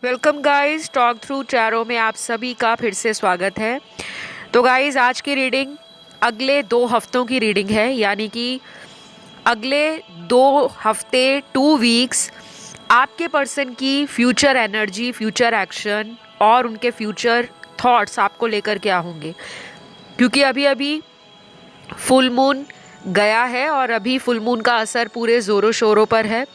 Welcome guys, talk through tarot में आप सभी का फिर से स्वागत है। तो गाइस, आज की रीडिंग अगले 2 हफ्तों की रीडिंग है, यानी कि अगले 2 हफ्ते 2 वीक्स आपके पर्सन की फ्यूचर एनर्जी, फ्यूचर एक्शन और उनके फ्यूचर थॉट्स आपको लेकर क्या होंगे। क्योंकि अभी अभी फुल मून गया है और अभी फुल मून का असर पूरे ज़ोरों शोरों पर है।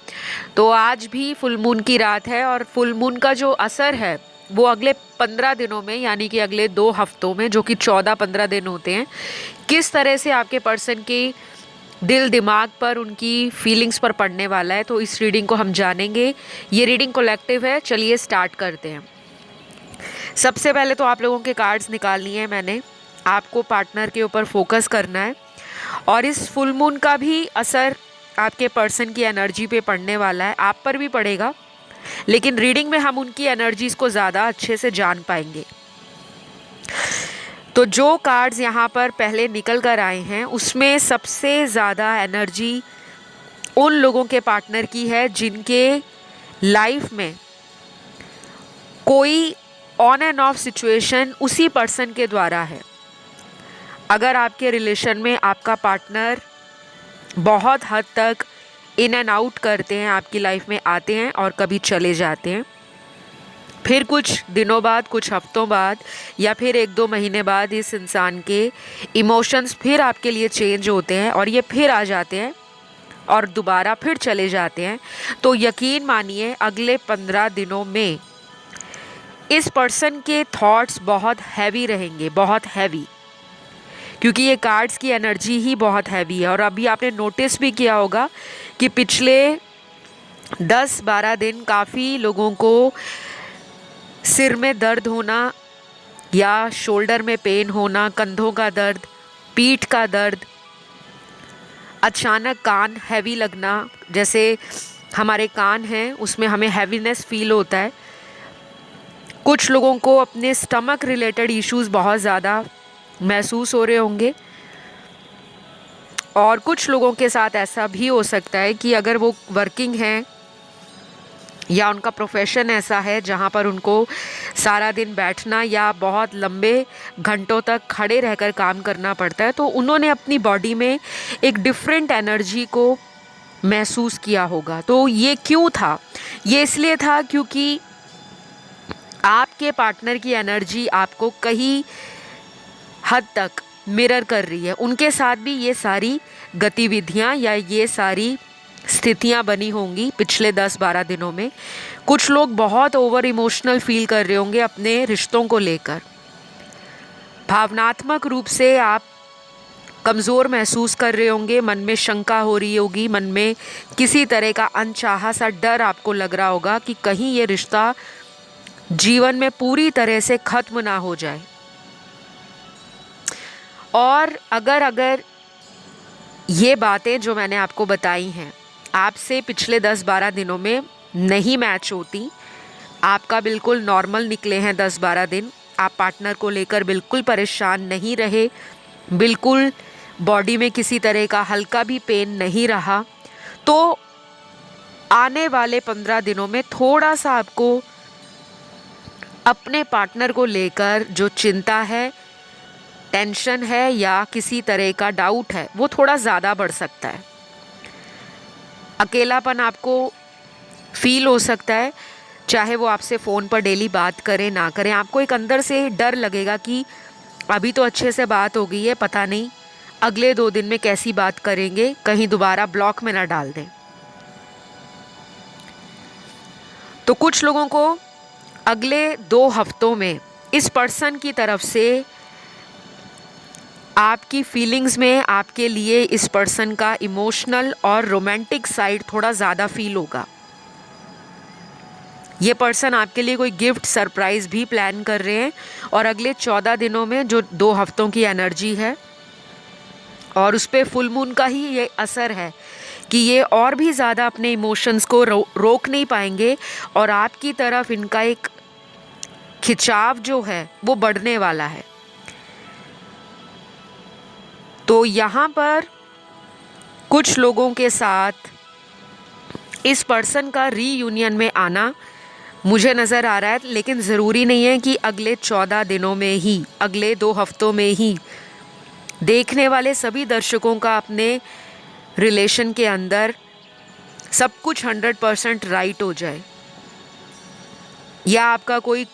तो आज भी फुल मून की रात है और फुल मून का जो असर है वो अगले 15 दिनों में, यानी कि अगले 2 हफ्तों में, जो कि 14-15 दिन होते हैं, किस तरह से आपके पर्सन के दिल दिमाग पर, उनकी फीलिंग्स पर पड़ने वाला है। तो इस रीडिंग को हम जानेंगे। ये रीडिंग कलेक्टिव है। चलिए स्टार्ट करते हैं। सबसे पहले तो आप लोगों के कार्ड्स निकाल लिए हैं मैंने। आपको पार्टनर के ऊपर फोकस करना है और इस फुल मून का भी असर आपके पर्सन की एनर्जी पे पड़ने वाला है, आप पर भी पड़ेगा, लेकिन रीडिंग में हम उनकी एनर्जीज को ज़्यादा अच्छे से जान पाएंगे। तो जो कार्ड्स यहाँ पर पहले निकल कर आए हैं उसमें सबसे ज़्यादा एनर्जी उन लोगों के पार्टनर की है जिनके लाइफ में कोई ऑन एंड ऑफ सिचुएशन उसी पर्सन के द्वारा है। अगर आपके रिलेशन में आपका पार्टनर बहुत हद तक इन एंड आउट करते हैं, आपकी लाइफ में आते हैं और कभी चले जाते हैं, फिर कुछ दिनों बाद, कुछ हफ्तों बाद या फिर 1-2 महीने बाद इस इंसान के इमोशंस फिर आपके लिए चेंज होते हैं और ये फिर आ जाते हैं और दोबारा फिर चले जाते हैं, तो यकीन मानिए अगले 15 दिनों में इस पर्सन के थॉट्स बहुत हैवी रहेंगे, बहुत हैवी। क्योंकि ये कार्ड्स की एनर्जी ही बहुत हैवी है। और अभी आपने नोटिस भी किया होगा कि पिछले 10-12 दिन काफ़ी लोगों को सिर में दर्द होना या शोल्डर में पेन होना, कंधों का दर्द, पीठ का दर्द, अचानक कान हैवी लगना, जैसे हमारे कान हैं उसमें हमें हैवीनेस फील होता है। कुछ लोगों को अपने स्टमक रिलेटेड इश्यूज़ बहुत ज़्यादा महसूस हो रहे होंगे और कुछ लोगों के साथ ऐसा भी हो सकता है कि अगर वो वर्किंग हैं या उनका प्रोफेशन ऐसा है जहाँ पर उनको सारा दिन बैठना या बहुत लंबे घंटों तक खड़े रहकर काम करना पड़ता है, तो उन्होंने अपनी बॉडी में एक डिफरेंट एनर्जी को महसूस किया होगा। तो ये क्यों था? ये इसलिए था क्योंकि आपके पार्टनर की एनर्जी आपको कहीं हद तक मिरर कर रही है। उनके साथ भी ये सारी गतिविधियाँ या ये सारी स्थितियाँ बनी होंगी पिछले 10-12 दिनों में। कुछ लोग बहुत ओवर इमोशनल फील कर रहे होंगे अपने रिश्तों को लेकर। भावनात्मक रूप से आप कमज़ोर महसूस कर रहे होंगे, मन में शंका हो रही होगी, मन में किसी तरह का अनचाहा सा डर आपको लग रहा होगा कि कहीं ये रिश्ता जीवन में पूरी तरह से ख़त्म ना हो जाए। और अगर ये बातें जो मैंने आपको बताई हैं आपसे पिछले 10-12 दिनों में नहीं मैच होती, आपका बिल्कुल नॉर्मल निकले हैं 10-12 दिन, आप पार्टनर को लेकर बिल्कुल परेशान नहीं रहे, बिल्कुल बॉडी में किसी तरह का हल्का भी पेन नहीं रहा, तो आने वाले 15 दिनों में थोड़ा सा आपको अपने पार्टनर को लेकर जो चिंता है, टेंशन है या किसी तरह का डाउट है, वो थोड़ा ज़्यादा बढ़ सकता है। अकेलापन आपको फील हो सकता है, चाहे वो आपसे फ़ोन पर डेली बात करें ना करें, आपको एक अंदर से डर लगेगा कि अभी तो अच्छे से बात हो गई है, पता नहीं अगले 2 दिन में कैसी बात करेंगे, कहीं दोबारा ब्लॉक में ना डाल दें। तो कुछ लोगों को अगले 2 हफ्तों में इस पर्सन की तरफ से आपकी फीलिंग्स में आपके लिए इस पर्सन का इमोशनल और रोमांटिक साइड थोड़ा ज़्यादा फील होगा। ये पर्सन आपके लिए कोई गिफ्ट, सरप्राइज़ भी प्लान कर रहे हैं और अगले 14 दिनों में जो 2 हफ्तों की एनर्जी है और उस पर फुल मून का ही ये असर है कि ये और भी ज़्यादा अपने इमोशंस को रोक नहीं पाएंगे और आपकी तरफ इनका एक खिंचाव जो है वो बढ़ने वाला है। तो यहाँ पर कुछ लोगों के साथ इस पर्सन का रीयूनियन में आना मुझे नज़र आ रहा है, लेकिन ज़रूरी नहीं है कि अगले 14 दिनों में ही, अगले 2 हफ्तों में ही देखने वाले सभी दर्शकों का अपने रिलेशन के अंदर सब कुछ 100% राइट हो जाए, या आपका कोई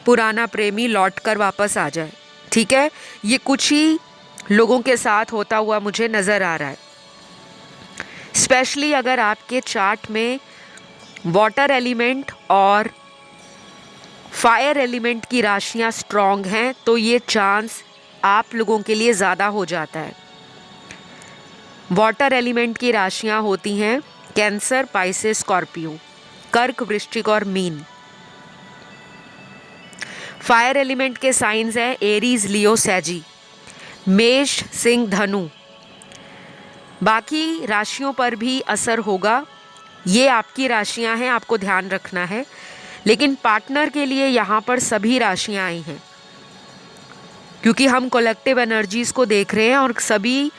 पुराना प्रेमी लौट कर वापस आ जाए। ठीक है, ये कुछ ही लोगों के साथ होता हुआ मुझे नज़र आ रहा है। स्पेशली अगर आपके चार्ट में वाटर एलिमेंट और फायर एलिमेंट की राशियां स्ट्रॉन्ग हैं तो ये चांस आप लोगों के लिए ज़्यादा हो जाता है। वाटर एलिमेंट की राशियां होती हैं कैंसर, पाइसेस, स्कॉर्पियो, कर्क, वृश्चिक और मीन। फायर एलिमेंट के साइंस हैं एरीज, लियो, सैजी, मेष, सिंह, धनु। बाकी राशियों पर भी असर होगा, ये आपकी राशियां हैं, आपको ध्यान रखना है। लेकिन पार्टनर के लिए यहाँ पर सभी राशियां आई हैं, क्योंकि हम कलेक्टिव एनर्जीज़ को देख रहे हैं और सभी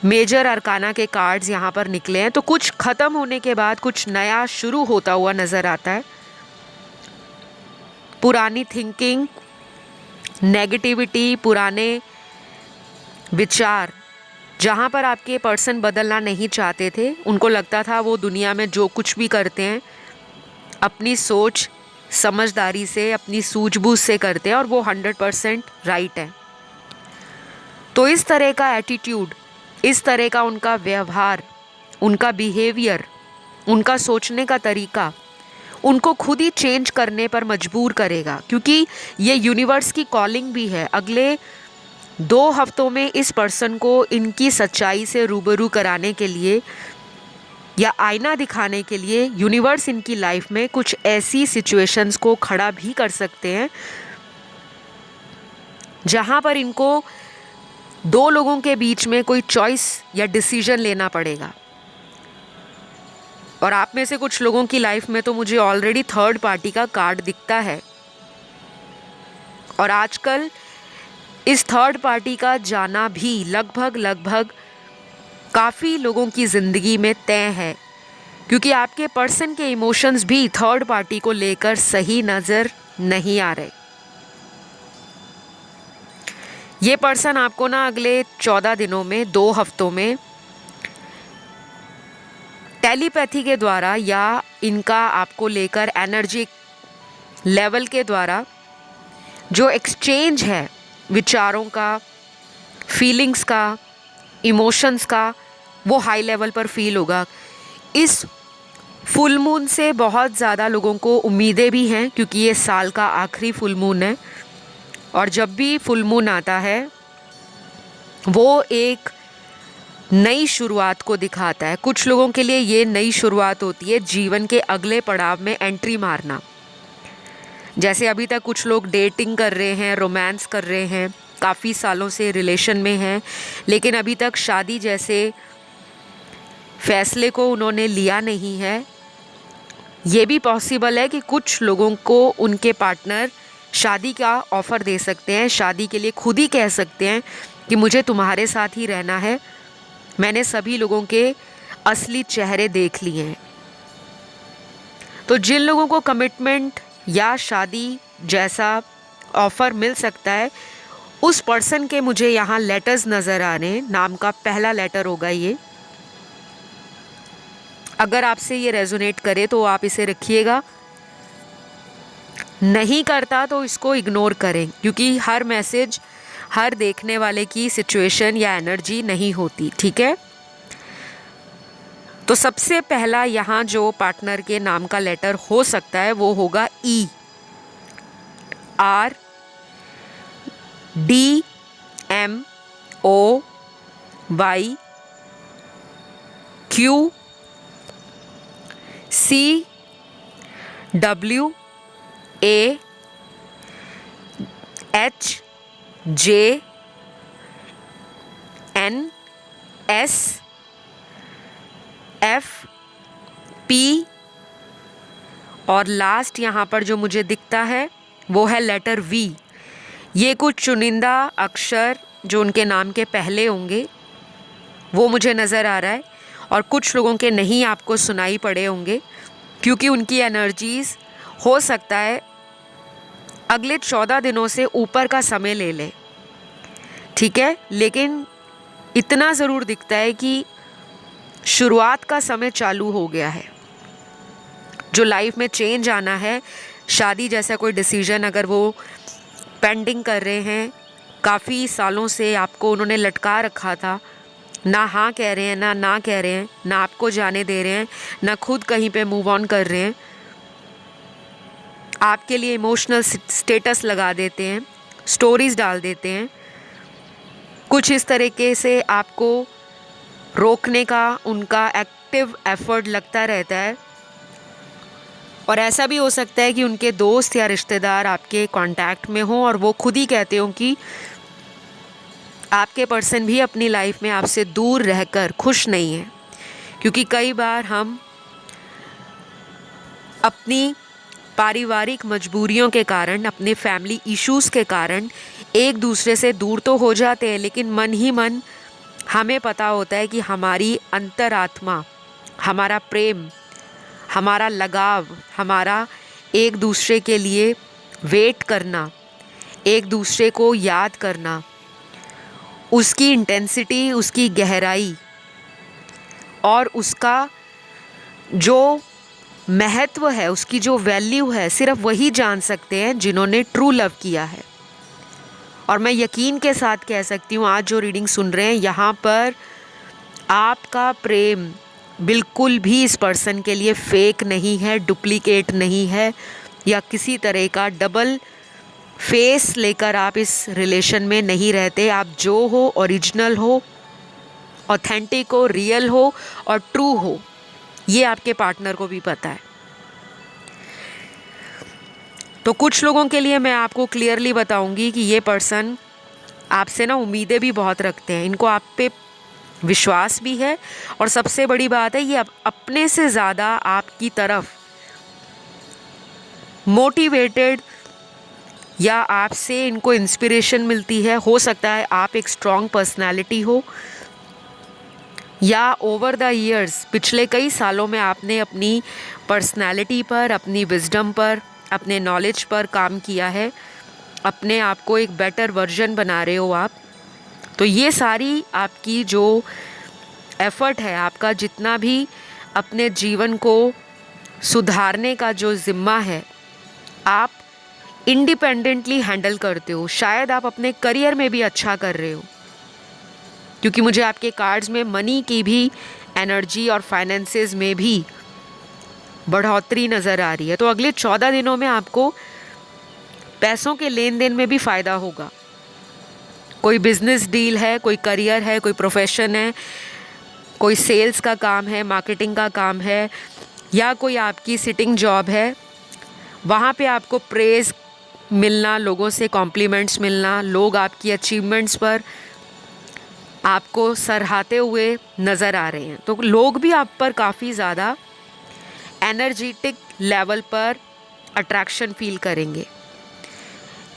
मेजर अरकाना के कार्ड्स यहाँ पर निकले हैं। तो कुछ ख़त्म होने के बाद कुछ नया शुरू होता हुआ नज़र आता है। पुरानी थिंकिंग, नेगेटिविटी, पुराने विचार, जहाँ पर आपके पर्सन बदलना नहीं चाहते थे, उनको लगता था वो दुनिया में जो कुछ भी करते हैं अपनी सोच समझदारी से, अपनी सूझबूझ से करते हैं और वो 100% राइट है। तो इस तरह का एटीट्यूड, इस तरह का उनका व्यवहार, उनका बिहेवियर, उनका सोचने का तरीका उनको खुद ही चेंज करने पर मजबूर करेगा, क्योंकि ये यूनिवर्स की कॉलिंग भी है। अगले 2 हफ्तों में इस पर्सन को इनकी सच्चाई से रूबरू कराने के लिए या आईना दिखाने के लिए यूनिवर्स इनकी लाइफ में कुछ ऐसी सिचुएशंस को खड़ा भी कर सकते हैं जहां पर इनको 2 लोगों के बीच में कोई चॉइस या डिसीजन लेना पड़ेगा। और आप में से कुछ लोगों की लाइफ में तो मुझे ऑलरेडी थर्ड पार्टी का कार्ड दिखता है, और आजकल इस थर्ड पार्टी का जाना भी लगभग काफ़ी लोगों की ज़िंदगी में तय है, क्योंकि आपके पर्सन के इमोशंस भी थर्ड पार्टी को लेकर सही नज़र नहीं आ रहे। ये पर्सन आपको ना अगले 14 दिनों में, 2 हफ्तों में टेलीपैथी के द्वारा या इनका आपको लेकर एनर्जी लेवल के द्वारा जो एक्सचेंज है विचारों का, फीलिंग्स का, इमोशंस का, वो हाई लेवल पर फील होगा। इस फुल मून से बहुत ज़्यादा लोगों को उम्मीदें भी हैं, क्योंकि ये साल का आखिरी फुल मून है, और जब भी फुल मून आता है वो एक नई शुरुआत को दिखाता है। कुछ लोगों के लिए ये नई शुरुआत होती है जीवन के अगले पड़ाव में एंट्री मारना। जैसे अभी तक कुछ लोग डेटिंग कर रहे हैं, रोमांस कर रहे हैं, काफ़ी सालों से रिलेशन में हैं, लेकिन अभी तक शादी जैसे फैसले को उन्होंने लिया नहीं है। ये भी पॉसिबल है कि कुछ लोगों को उनके पार्टनर शादी का ऑफ़र दे सकते हैं, शादी के लिए खुद ही कह सकते हैं कि मुझे तुम्हारे साथ ही रहना है, मैंने सभी लोगों के असली चेहरे देख लिए हैं। तो जिन लोगों को कमिटमेंट या शादी जैसा ऑफ़र मिल सकता है, उस पर्सन के मुझे यहाँ लेटर्स नज़र आ रहे हैं। नाम का पहला लेटर होगा ये। अगर आपसे ये रेजोनेट करे तो आप इसे रखिएगा, नहीं करता तो इसको इग्नोर करें, क्योंकि हर मैसेज हर देखने वाले की सिचुएशन या एनर्जी नहीं होती। ठीक है, तो सबसे पहला यहाँ जो पार्टनर के नाम का लेटर हो सकता है वो होगा E, R, D, M, O, Y, Q, C, W, A, H, J, N, S, F, P, और लास्ट यहाँ पर जो मुझे दिखता है वो है लेटर V। ये कुछ चुनिंदा अक्षर जो उनके नाम के पहले होंगे वो मुझे नज़र आ रहा है, और कुछ लोगों के नहीं आपको सुनाई पड़े होंगे, क्योंकि उनकी एनर्जीज़ हो सकता है अगले 14 दिनों से ऊपर का समय ले ले, ठीक है, लेकिन इतना ज़रूर दिखता है कि शुरुआत का समय चालू हो गया है। जो लाइफ में चेंज आना है, शादी जैसा कोई डिसीजन अगर वो पेंडिंग कर रहे हैं, काफ़ी सालों से आपको उन्होंने लटका रखा था, ना हाँ कह रहे हैं ना कह रहे हैं, ना आपको जाने दे रहे हैं, ना खुद कहीं पे मूव ऑन कर रहे हैं, आपके लिए इमोशनल स्टेटस लगा देते हैं, स्टोरीज डाल देते हैं, कुछ इस तरीके से आपको रोकने का उनका एक्टिव एफर्ट लगता रहता है। और ऐसा भी हो सकता है कि उनके दोस्त या रिश्तेदार आपके कांटेक्ट में हों और वो खुद ही कहते हों कि आपके पर्सन भी अपनी लाइफ में आपसे दूर रहकर खुश नहीं है। क्योंकि कई बार हम अपनी पारिवारिक मजबूरियों के कारण, अपने फैमिली इश्यूज़ के कारण एक दूसरे से दूर तो हो जाते हैं, लेकिन मन ही मन हमें पता होता है कि हमारी अंतरात्मा, हमारा प्रेम, हमारा लगाव, हमारा एक दूसरे के लिए वेट करना, एक दूसरे को याद करना, उसकी इंटेंसिटी, उसकी गहराई और उसका जो महत्व है, उसकी जो वैल्यू है, सिर्फ वही जान सकते हैं जिन्होंने ट्रू लव किया है। और मैं यकीन के साथ कह सकती हूँ, आज जो रीडिंग सुन रहे हैं, यहाँ पर आपका प्रेम बिल्कुल भी इस पर्सन के लिए फेक नहीं है, डुप्लीकेट नहीं है, या किसी तरह का डबल फेस लेकर आप इस रिलेशन में नहीं रहते। आप जो हो, ओरिजिनल हो, ऑथेंटिक हो, रियल हो और ट्रू हो, ये आपके पार्टनर को भी पता है। तो कुछ लोगों के लिए मैं आपको क्लियरली बताऊंगी कि ये पर्सन आपसे ना उम्मीदें भी बहुत रखते हैं, इनको आप पे विश्वास भी है, और सबसे बड़ी बात है ये अपने से ज़्यादा आपकी तरफ मोटिवेटेड या आपसे इनको इंस्पिरेशन मिलती है। हो सकता है आप एक स्ट्रॉन्ग पर्सनालिटी हो, या ओवर द ईयर्स, पिछले कई सालों में आपने अपनी पर्सनालिटी पर, अपनी विजडम पर, अपने नॉलेज पर काम किया है, अपने आप को एक बेटर वर्जन बना रहे हो आप। तो ये सारी आपकी जो एफ़र्ट है, आपका जितना भी अपने जीवन को सुधारने का जो ज़िम्मा है, आप इंडिपेंडेंटली हैंडल करते हो। शायद आप अपने करियर में भी अच्छा कर रहे हो, क्योंकि मुझे आपके कार्ड्स में मनी की भी एनर्जी और फाइनेंसेस में भी बढ़ोतरी नज़र आ रही है। तो अगले 14 दिनों में आपको पैसों के लेन देन में भी फ़ायदा होगा। कोई बिजनेस डील है, कोई करियर है, कोई प्रोफेशन है, कोई सेल्स का काम है, मार्केटिंग का काम है, या कोई आपकी सिटिंग जॉब है, वहाँ पे आपको प्रेज़ मिलना, लोगों से कॉम्प्लीमेंट्स मिलना, लोग आपकी अचीवमेंट्स पर आपको सराहते हुए नज़र आ रहे हैं। तो लोग भी आप पर काफ़ी ज़्यादा एनर्जेटिक लेवल पर अट्रैक्शन फील करेंगे।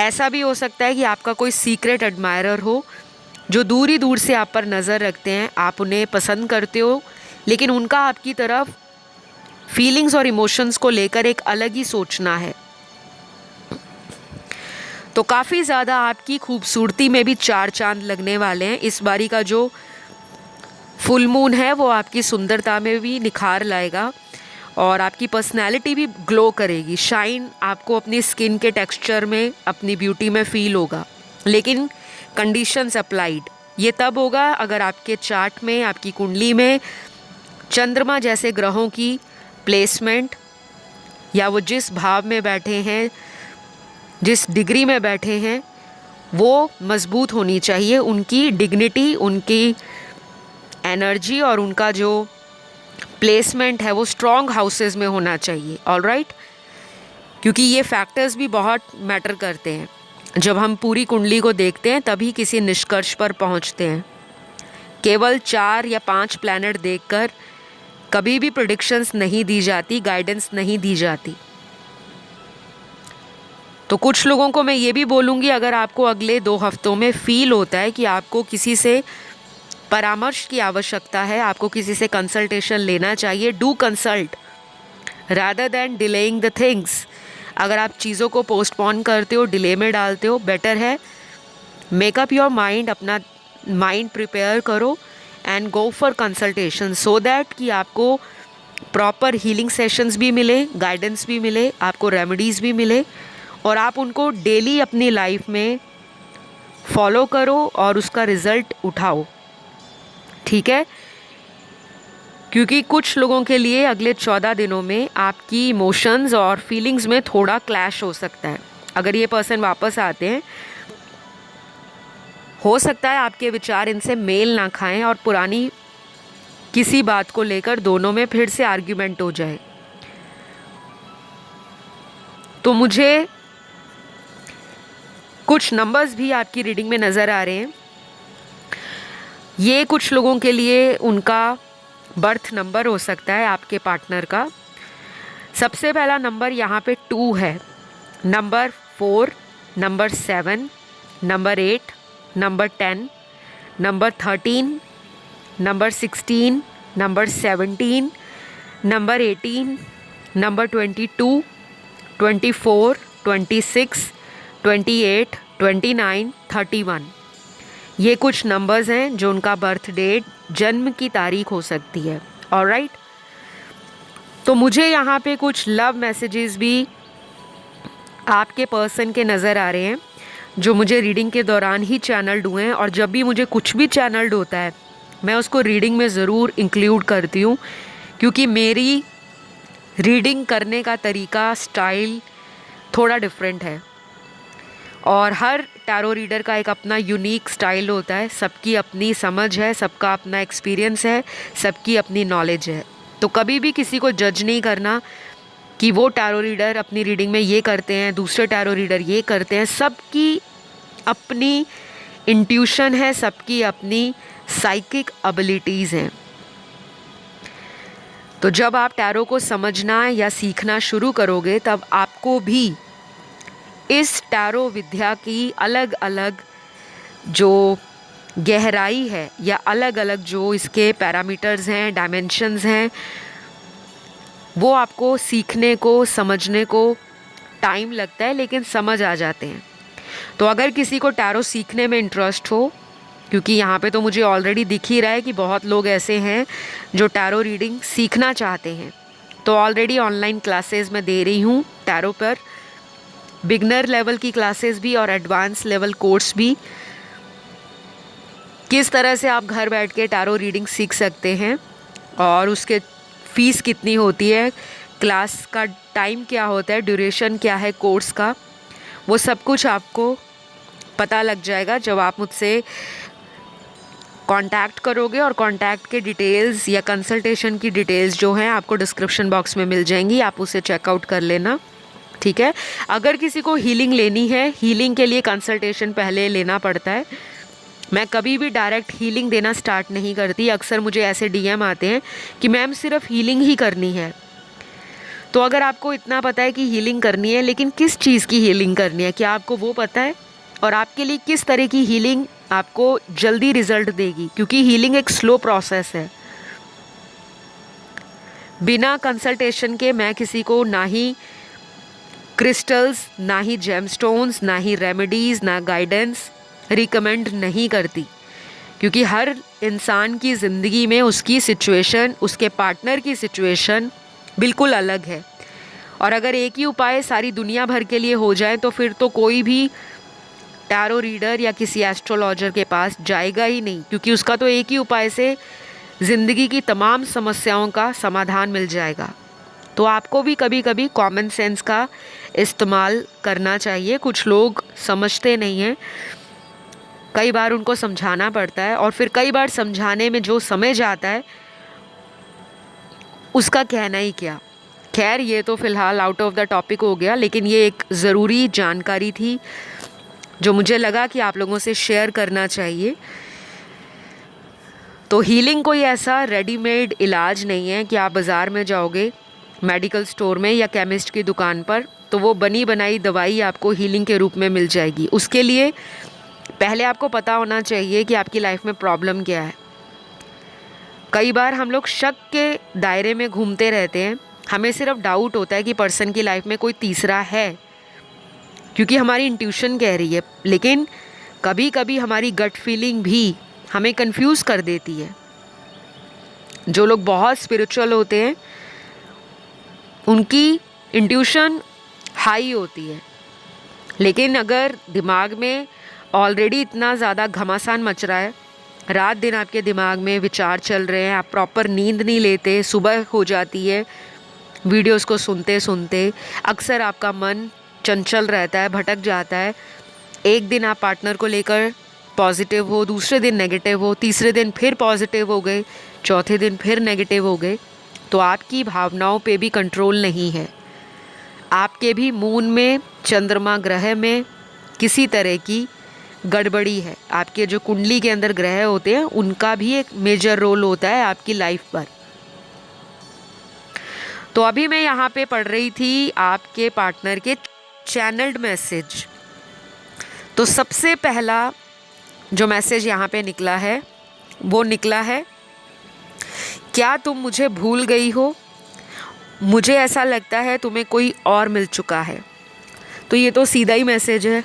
ऐसा भी हो सकता है कि आपका कोई सीक्रेट एडमायरर हो जो दूर ही दूर से आप पर नज़र रखते हैं, आप उन्हें पसंद करते हो, लेकिन उनका आपकी तरफ फीलिंग्स और इमोशंस को लेकर एक अलग ही सोचना है। तो काफ़ी ज़्यादा आपकी खूबसूरती में भी 4 चांद लगने वाले हैं। इस बारी का जो फुल मून है वो आपकी सुंदरता में भी निखार लाएगा और आपकी पर्सनैलिटी भी ग्लो करेगी। शाइन आपको अपनी स्किन के टेक्सचर में, अपनी ब्यूटी में फ़ील होगा, लेकिन कंडीशंस अप्लाइड। ये तब होगा अगर आपके चार्ट में, आपकी कुंडली में चंद्रमा जैसे ग्रहों की प्लेसमेंट, या वो जिस भाव में बैठे हैं, जिस डिग्री में बैठे हैं, वो मजबूत होनी चाहिए। उनकी डिग्निटी, उनकी एनर्जी और उनका जो प्लेसमेंट है वो स्ट्रॉन्ग हाउसेस में होना चाहिए। ऑलराइट, क्योंकि ये फैक्टर्स भी बहुत मैटर करते हैं। जब हम पूरी कुंडली को देखते हैं तभी किसी निष्कर्ष पर पहुंचते हैं। केवल 4 या 5 प्लैनेट देखकर कभी भी प्रेडिक्शंस नहीं दी जाती, गाइडेंस नहीं दी जाती। तो कुछ लोगों को मैं ये भी बोलूँगी, अगर आपको अगले 2 हफ्तों में फ़ील होता है कि आपको किसी से परामर्श की आवश्यकता है, आपको किसी से कंसल्टेशन लेना चाहिए, do consult rather than delaying the things. अगर आप चीज़ों को पोस्टपोन करते हो, डिले में डालते हो, बेटर है मेकअप योर माइंड, अपना माइंड प्रिपेयर करो and go for consultation, so that कि आपको प्रॉपर हीलिंग सेशंस भी मिले, गाइडेंस भी मिले, आपको रेमेडीज़ भी मिले और आप उनको डेली अपनी लाइफ में फॉलो करो और उसका रिज़ल्ट उठाओ, ठीक है। क्योंकि कुछ लोगों के लिए अगले 14 दिनों में आपकी इमोशंस और फीलिंग्स में थोड़ा क्लैश हो सकता है। अगर ये पर्सन वापस आते हैं, हो सकता है आपके विचार इनसे मेल ना खाएं और पुरानी किसी बात को लेकर दोनों में फिर से आर्ग्यूमेंट हो जाए। तो मुझे कुछ नंबर्स भी आपकी रीडिंग में नज़र आ रहे हैं। ये कुछ लोगों के लिए उनका बर्थ नंबर हो सकता है, आपके पार्टनर का। सबसे पहला नंबर यहाँ पे 2 है, number 4, number 7, number 8, number 10, number 13, number 16, number 17, number 18, number 22, 24, 26, 28, 29, 31। ये कुछ नंबर्स हैं जो उनका बर्थ डेट, जन्म की तारीख हो सकती है। ऑलराइट, तो मुझे यहाँ पे कुछ लव मैसेजेस भी आपके पर्सन के नज़र आ रहे हैं जो मुझे रीडिंग के दौरान ही चैनल्ड हुए हैं। और जब भी मुझे कुछ भी चैनल्ड होता है मैं उसको रीडिंग में ज़रूर इंक्लूड करती हूँ, क्योंकि मेरी रीडिंग करने का तरीका, स्टाइल थोड़ा डिफरेंट है और हर टैरो रीडर का एक अपना यूनिक स्टाइल होता है। सबकी अपनी समझ है, सबका अपना एक्सपीरियंस है, सबकी अपनी नॉलेज है। तो कभी भी किसी को जज नहीं करना कि वो टैरो रीडर अपनी रीडिंग में ये करते हैं, दूसरे टैरो रीडर ये करते हैं। सबकी अपनी इंट्यूशन है, सबकी अपनी साइकिक एबिलिटीज़ हैं। तो जब आप टैरो को समझना या सीखना शुरू करोगे तब आपको भी इस टैरो विद्या की अलग अलग जो गहराई है या अलग अलग जो इसके पैरामीटर्स हैं, डायमेंशंस हैं, वो आपको सीखने को, समझने को टाइम लगता है, लेकिन समझ आ जाते हैं। तो अगर किसी को टैरो सीखने में इंटरेस्ट हो, क्योंकि यहाँ पे तो मुझे ऑलरेडी दिख ही रहा है कि बहुत लोग ऐसे हैं जो टैरो रीडिंग सीखना चाहते हैं, तो ऑलरेडी ऑनलाइन क्लासेस मैं दे रही हूँ टैरो पर, बिगनर लेवल की क्लासेस भी और एडवांस लेवल कोर्स भी। किस तरह से आप घर बैठ के टैरो रीडिंग सीख सकते हैं और उसके फ़ीस कितनी होती है, क्लास का टाइम क्या होता है, ड्यूरेशन क्या है कोर्स का, वो सब कुछ आपको पता लग जाएगा जब आप मुझसे कांटेक्ट करोगे। और कांटेक्ट के डिटेल्स या कंसल्टेशन की डिटेल्स जो हैं आपको डिस्क्रिप्शन बॉक्स में मिल जाएंगी, आप उसे चेकआउट कर लेना, ठीक है। अगर किसी को हीलिंग लेनी है, हीलिंग के लिए कंसल्टेशन पहले लेना पड़ता है। मैं कभी भी डायरेक्ट हीलिंग देना स्टार्ट नहीं करती। अक्सर मुझे ऐसे डीएम आते हैं कि मैम सिर्फ हीलिंग ही करनी है। तो अगर आपको इतना पता है कि हीलिंग करनी है, लेकिन किस चीज़ की हीलिंग करनी है, क्या आपको वो पता है? और आपके लिए किस तरह की हीलिंग आपको जल्दी रिजल्ट देगी? क्योंकि हीलिंग एक स्लो प्रोसेस है। बिना कंसल्टेशन के मैं किसी को ना ही क्रिस्टल्स, ना ही जेमस्टोन्स, ना ही रेमेडीज़, ना गाइडेंस रिकमेंड नहीं करती, क्योंकि हर इंसान की ज़िंदगी में उसकी सिचुएशन, उसके पार्टनर की सिचुएशन बिल्कुल अलग है। और अगर एक ही उपाय सारी दुनिया भर के लिए हो जाए तो फिर तो कोई भी टैरो रीडर या किसी एस्ट्रोलॉजर के पास जाएगा ही नहीं, क्योंकि उसका तो एक ही उपाय से ज़िंदगी की तमाम समस्याओं का समाधान मिल जाएगा। तो आपको भी कभी कभी कॉमन सेंस का इस्तेमाल करना चाहिए। कुछ लोग समझते नहीं हैं, कई बार उनको समझाना पड़ता है और फिर कई बार समझाने में जो समझ आता है उसका कहना ही क्या। खैर, ये तो फ़िलहाल आउट ऑफ द टॉपिक हो गया, लेकिन ये एक ज़रूरी जानकारी थी जो मुझे लगा कि आप लोगों से शेयर करना चाहिए। तो हीलिंग कोई ऐसा रेडीमेड इलाज नहीं है कि आप बाज़ार में जाओगे, मेडिकल स्टोर में या केमिस्ट की दुकान पर, तो वो बनी बनाई दवाई आपको हीलिंग के रूप में मिल जाएगी। उसके लिए पहले आपको पता होना चाहिए कि आपकी लाइफ में प्रॉब्लम क्या है। कई बार हम लोग शक के दायरे में घूमते रहते हैं हमें सिर्फ डाउट होता है कि पर्सन की लाइफ में कोई तीसरा है, क्योंकि हमारी इंट्यूशन कह रही है, लेकिन कभी कभी हमारी गट फीलिंग भी हमें कंफ्यूज कर देती है। जो लोग बहुत स्पिरिचुअल होते हैं उनकी इंट्यूशन हाई होती है, लेकिन अगर दिमाग में ऑलरेडी इतना ज़्यादा घमासान मच रहा है, रात दिन आपके दिमाग में विचार चल रहे हैं, आप प्रॉपर नींद नहीं लेते, सुबह हो जाती है वीडियोस को सुनते सुनते, अक्सर आपका मन चंचल रहता है, भटक जाता है। एक दिन आप पार्टनर को लेकर पॉजिटिव हो, दूसरे दिन नेगेटिव हो, तीसरे दिन फिर पॉजिटिव हो गए, चौथे दिन फिर नेगेटिव हो गए, तो आपकी भावनाओं पे भी कंट्रोल नहीं है। आपके भी मून में, चंद्रमा ग्रह में किसी तरह की गड़बड़ी है। आपके जो कुंडली के अंदर ग्रह होते हैं उनका भी एक मेजर रोल होता है आपकी लाइफ पर। तो अभी मैं यहाँ पे पढ़ रही थी आपके पार्टनर के चैनल्ड मैसेज। तो सबसे पहला जो मैसेज यहाँ पे निकला है वो निकला है, क्या तुम मुझे भूल गई हो? मुझे ऐसा लगता है तुम्हें कोई और मिल चुका है। तो ये तो सीधा ही मैसेज है,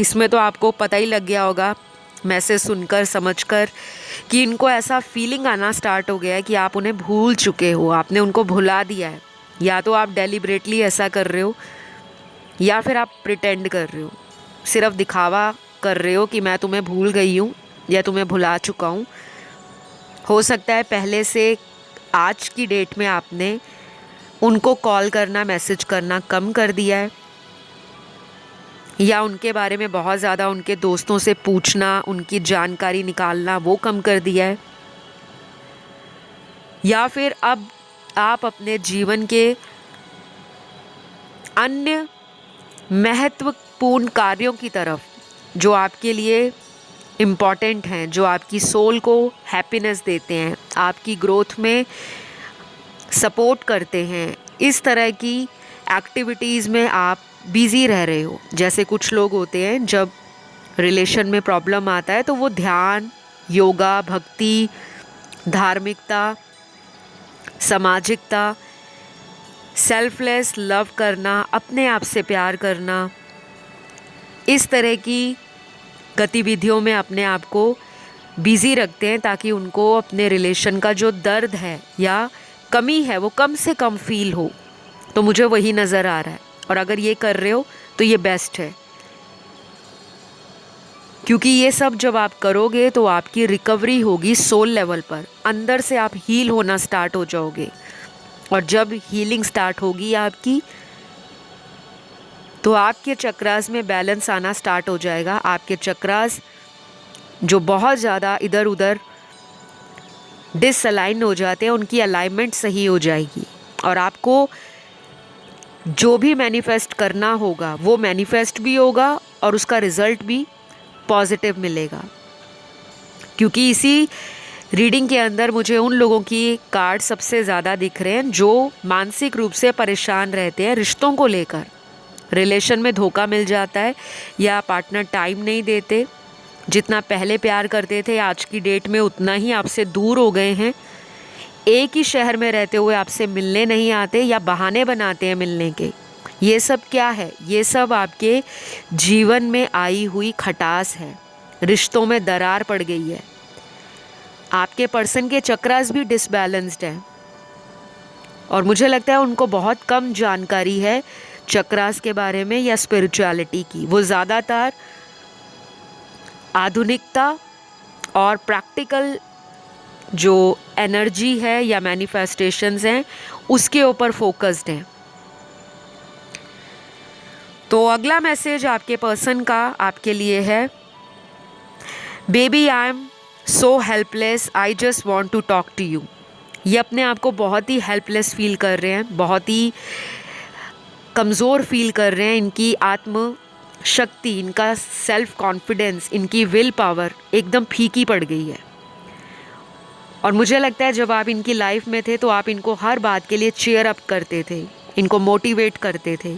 इसमें तो आपको पता ही लग गया होगा मैसेज सुनकर समझकर कि इनको ऐसा फीलिंग आना स्टार्ट हो गया है कि आप उन्हें भूल चुके हो, आपने उनको भुला दिया है। या तो आप डेलिब्रेटली ऐसा कर रहे हो या फिर आप प्रिटेंड कर रहे हो, सिर्फ दिखावा कर रहे हो कि मैं तुम्हें भूल गई हूँ या तुम्हें भुला चुका हूँ। हो सकता है पहले से आज की डेट में आपने उनको कॉल करना, मैसेज करना कम कर दिया है, या उनके बारे में बहुत ज़्यादा उनके दोस्तों से पूछना, उनकी जानकारी निकालना वो कम कर दिया है, या फिर अब आप अपने जीवन के अन्य महत्वपूर्ण कार्यों की तरफ, जो आपके लिए इम्पॉर्टेंट हैं, जो आपकी सोल को हैप्पीनेस देते हैं, आपकी ग्रोथ में सपोर्ट करते हैं, इस तरह की एक्टिविटीज़ में आप बिज़ी रह रहे हो। जैसे कुछ लोग होते हैं जब रिलेशन में प्रॉब्लम आता है तो वो ध्यान, योगा, भक्ति, धार्मिकता, सामाजिकता, सेल्फलेस लव करना, अपने आप से प्यार करना, इस तरह की गतिविधियों में अपने आप को बिज़ी रखते हैं ताकि उनको अपने रिलेशन का जो दर्द है या कमी है वो कम से कम फील हो। तो मुझे वही नज़र आ रहा है, और अगर ये कर रहे हो तो ये बेस्ट है, क्योंकि ये सब जब आप करोगे तो आपकी रिकवरी होगी सोल लेवल पर, अंदर से आप हील होना स्टार्ट हो जाओगे। और जब हीलिंग स्टार्ट होगी आपकी तो आपके चक्रास में बैलेंस आना स्टार्ट हो जाएगा। आपके चक्रास जो बहुत ज़्यादा इधर उधर डिसअलाइन हो जाते हैं उनकी अलाइनमेंट सही हो जाएगी, और आपको जो भी मैनिफेस्ट करना होगा वो मैनिफेस्ट भी होगा और उसका रिज़ल्ट भी पॉजिटिव मिलेगा। क्योंकि इसी रीडिंग के अंदर मुझे उन लोगों की कार्ड सबसे ज़्यादा दिख रहे हैं जो मानसिक रूप से परेशान रहते हैं रिश्तों को लेकर। रिलेशन में धोखा मिल जाता है या पार्टनर टाइम नहीं देते, जितना पहले प्यार करते थे आज की डेट में उतना ही आपसे दूर हो गए हैं। एक ही शहर में रहते हुए आपसे मिलने नहीं आते या बहाने बनाते हैं मिलने के। ये सब क्या है? ये सब आपके जीवन में आई हुई खटास है, रिश्तों में दरार पड़ गई है। आपके पर्सन के चक्रास भी डिसबैलेंस्ड हैं और मुझे लगता है उनको बहुत कम जानकारी है चक्रास के बारे में या स्पिरिचुअलिटी की। वो ज़्यादातर आधुनिकता और प्रैक्टिकल जो एनर्जी है या मैनिफेस्टेशंस हैं उसके ऊपर फोकस्ड हैं। तो अगला मैसेज आपके पर्सन का आपके लिए है, baby I am so helpless, I just want to talk to you. ये अपने आप को बहुत ही हेल्पलेस फील कर रहे हैं, बहुत ही कमज़ोर फील कर रहे हैं। इनकी आत्म शक्ति, इनका सेल्फ कॉन्फिडेंस, इनकी विल पावर एकदम फीकी पड़ गई है। और मुझे लगता है जब आप इनकी लाइफ में थे तो आप इनको हर बात के लिए चीयर अप करते थे, इनको मोटिवेट करते थे।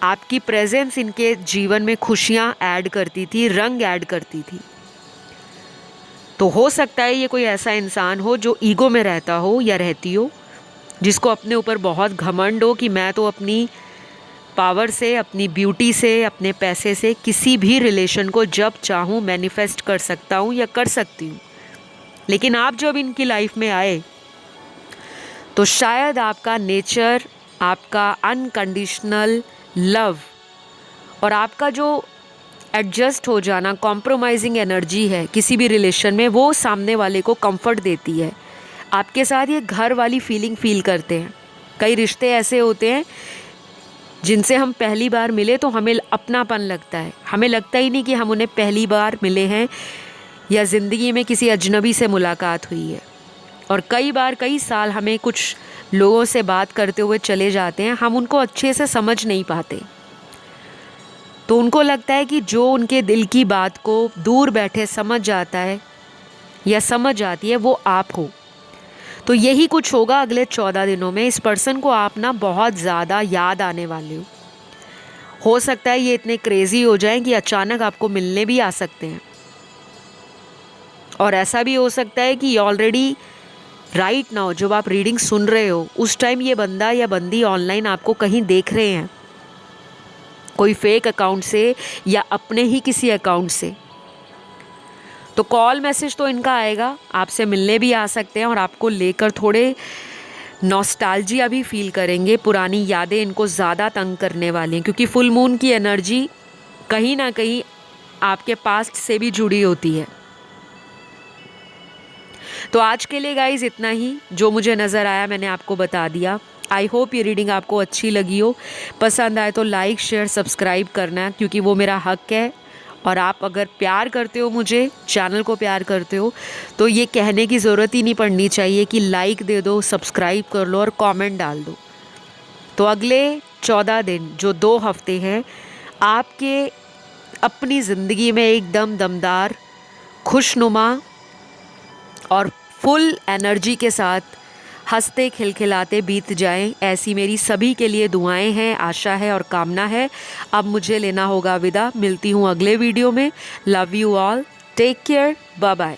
आपकी प्रेजेंस इनके जीवन में खुशियाँ ऐड करती थी, रंग ऐड करती थी। तो हो सकता है ये कोई ऐसा इंसान हो जो ईगो में रहता हो या रहती हो, जिसको अपने ऊपर बहुत घमंड हो कि मैं तो अपनी पावर से, अपनी ब्यूटी से, अपने पैसे से किसी भी रिलेशन को जब चाहूँ मैनिफेस्ट कर सकता हूँ या कर सकती हूँ। लेकिन आप जब इनकी लाइफ में आए तो शायद आपका नेचर, आपका अनकंडीशनल लव और आपका जो एडजस्ट हो जाना, कॉम्प्रोमाइजिंग एनर्जी है किसी भी रिलेशन में, वो सामने वाले को कंफर्ट देती है। आपके साथ ये घर वाली फीलिंग फील करते हैं। कई रिश्ते ऐसे होते हैं जिनसे हम पहली बार मिले तो हमें अपनापन लगता है, हमें लगता ही नहीं कि हम उन्हें पहली बार मिले हैं या ज़िंदगी में किसी अजनबी से मुलाकात हुई है। और कई बार कई साल हमें कुछ लोगों से बात करते हुए चले जाते हैं, हम उनको अच्छे से समझ नहीं पाते। तो उनको लगता है कि जो उनके दिल की बात को दूर बैठे समझ जाता है या समझ आती है वो आप हो। तो यही कुछ होगा अगले 14 दिनों में। इस पर्सन को आप ना बहुत ज़्यादा याद आने वाले हो सकता है ये इतने क्रेज़ी हो जाएं कि अचानक आपको मिलने भी आ सकते हैं। और ऐसा भी हो सकता है कि ऑलरेडी राइट नाउ जब आप रीडिंग सुन रहे हो उस टाइम ये बंदा या बंदी ऑनलाइन आपको कहीं देख रहे हैं, कोई फेक अकाउंट से या अपने ही किसी अकाउंट से। तो कॉल मैसेज तो इनका आएगा, आपसे मिलने भी आ सकते हैं और आपको लेकर थोड़े नॉस्टैल्जिया भी फील करेंगे। पुरानी यादें इनको ज़्यादा तंग करने वाली हैं क्योंकि फुल मून की एनर्जी कहीं ना कहीं आपके पास्ट से भी जुड़ी होती है। तो आज के लिए गाइज इतना ही, जो मुझे नज़र आया मैंने आपको बता दिया। आई होप ये रीडिंग आपको अच्छी लगी हो। पसंद आए तो लाइक, शेयर, सब्सक्राइब करना क्योंकि वो मेरा हक है। और आप अगर प्यार करते हो, मुझे चैनल को प्यार करते हो, तो ये कहने की ज़रूरत ही नहीं पड़नी चाहिए कि लाइक दे दो, सब्सक्राइब कर लो और कमेंट डाल दो। तो अगले 14 दिन जो 2 हफ्ते हैं आपके अपनी ज़िंदगी में एकदम दमदार, खुशनुमा और फुल एनर्जी के साथ हंसते खिलखिलाते बीत जाएं, ऐसी मेरी सभी के लिए दुआएं हैं, आशा है और कामना है। अब मुझे लेना होगा विदा। मिलती हूँ अगले वीडियो में। Love you all, take care, bye bye.